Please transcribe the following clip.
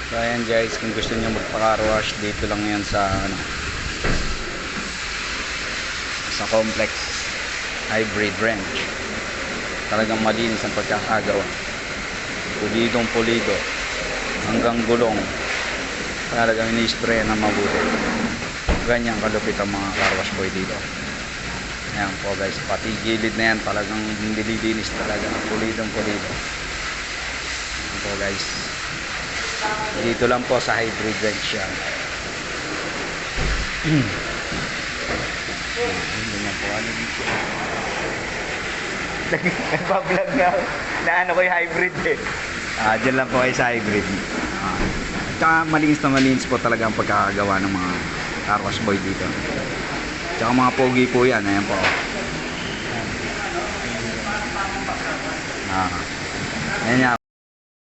So ayan guys, kung gusto niyo magpa-car wash, dito lang yan sa sa Complex Hybrid Ranch. Talagang malinis ang pagkakagawa, pulidong pulido hanggang gulong, talagang ini-spray na mabuti. Ganyan kalupit ang mga car wash boy dito. Ayan po guys, pati gilid na yan talagang nililinis talaga, pulidong pulido. Ayan po guys, dito lang po sa Hybrid Ranch yan. Ganyan po, ano dito, nagpa-vlog na ano ko yung hybrid eh. Dyan lang po kayo sa hybrid. Tsaka malinis po talaga ang pagkakagawa ng mga car wash boy dito. Tsaka mga pogi po yan. Ayan po. Ayan yan.